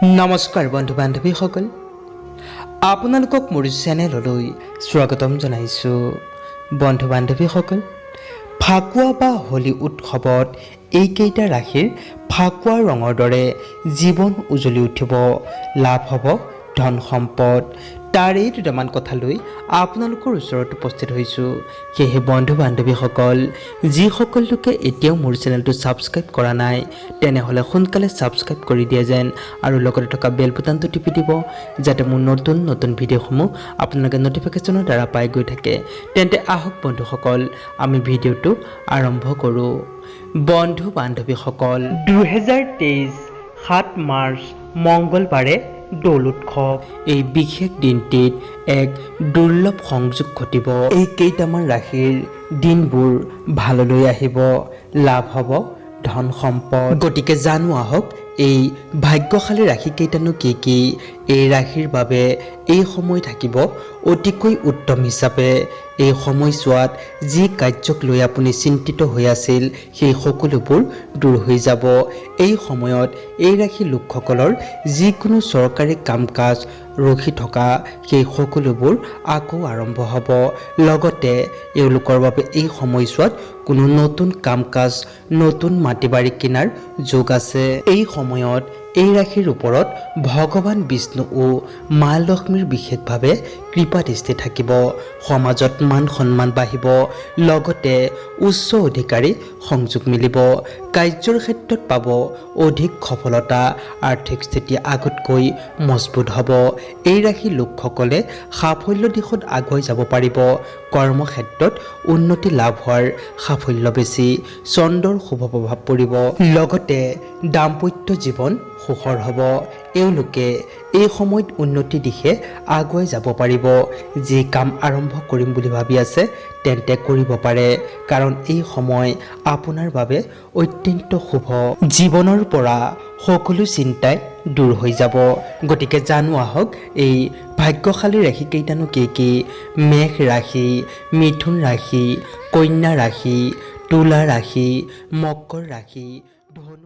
নমস্কাৰ বন্ধু বান্ধৱীসকল, আপোনালোকক মোৰ চেনেললৈ স্বাগতম জনাইছোঁ। বন্ধু বান্ধৱীসকল, ফাকুৱা বা হোলী উৎসৱত এইকেইটা ৰাশিৰ ফাকুৱা ৰঙৰ দৰে জীৱন উজ্বলি উঠিব, লাভ হ'ব ধন সম্পদ। তাৰে দুটামান কথা লৈ আপোনালোকৰ ওচৰত উপস্থিত হৈছোঁ। সেয়েহে বন্ধু বান্ধৱীসকল, যিসকল লোকে এতিয়াও মোৰ চেনেলটো ছাবস্ক্ৰাইব কৰা নাই তেনেহ'লে সোনকালে ছাবস্ক্ৰাইব কৰি দিয়ে যেন, আৰু লগতে থকা বেল বুটানটো টিপি দিব যাতে মোৰ নতুন নতুন ভিডিঅ'সমূহ আপোনালোকে ন'টিফিকেশ্যনৰ দ্বাৰা পাই গৈ থাকে। তেন্তে আহক বন্ধুসকল, আমি ভিডিঅ'টো আৰম্ভ কৰোঁ। বন্ধু বান্ধৱীসকল, 2023 7 মাৰ্চ মংগলবাৰে দৌল উৎসৱ। এই বিশেষ দিনটিত এক দুৰ্লভ সংযোগ ঘটিব। এই কেইটামান ৰাশিৰ দিনবোৰ ভাললৈ আহিব, লাভ হ'ব ধন সম্পদ। গতিকে জানো আহক এই ভাগ্যশালী ৰাশি কেইটানো কি এই ৰাশিৰ বাবে এই সময় থাকিব অতিকৈ উত্তম হিচাপে। এই সময়ছোৱাত যি কাৰ্যক লৈ আপুনি চিন্তিত হৈ আছিল সেই সকলোবোৰ দূৰ হৈ যাব। এই সময়ত এই ৰাশিৰ লোকসকলৰ যিকোনো চৰকাৰী কাম কাজ ৰখি থকা সেই সকলোবোৰ আকৌ আৰম্ভ হ'ব। লগতে এওঁলোকৰ বাবে এই সময়ছোৱাত কোনো নতুন কাম কাজ, নতুন মাটি বাৰী কিনাৰ যোগ আছে। এই সময়ত এই ৰাশিৰ ওপৰত ভগৱান বিষ্ণু ও মা লক্ষ্মীৰ বিশেষভাৱে কৃপা দৃষ্টি থাকিব। সমাজত মান সন্মান বাঢ়িব, লগতে উচ্চ অধিকাৰী সংযোগ মিলিব। কাৰ্যৰ ক্ষেত্ৰত পাব অধিক সফলতা, আৰ্থিক স্থিতি আগতকৈ মজবুত হ'ব। এই ৰাশিৰ লোকসকলে সাফল্য দিশত আগুৱাই যাব পাৰিব। কৰ্মক্ষেত্ৰত উন্নতি লাভ হোৱাৰ সাফল্য বেছি, চন্দ্ৰৰ শুভ প্ৰভাৱ পৰিব। লগতে দাম্পত্য জীৱন সুখৰ হ'ব। এওঁলোকে এই সময়ত উন্নতিৰ দিশে আগুৱাই যাব পাৰিব। যি কাম আৰম্ভ কৰিম বুলি ভাবি আছে তেন্তে কৰিব পাৰে, কাৰণ এই সময় আপোনাৰ বাবে অত্যন্ত শুভ। জীৱনৰ পৰা সকলো চিন্তাই দূৰ হৈ যাব। গতিকে জানো আহক এই ভাগ্যশালী ৰাশি কেইটানো কি মেষ ৰাশি, মিথুন ৰাশি, কন্যা ৰাশি, তুলা ৰাশি, মকৰ ৰাশি, ধনু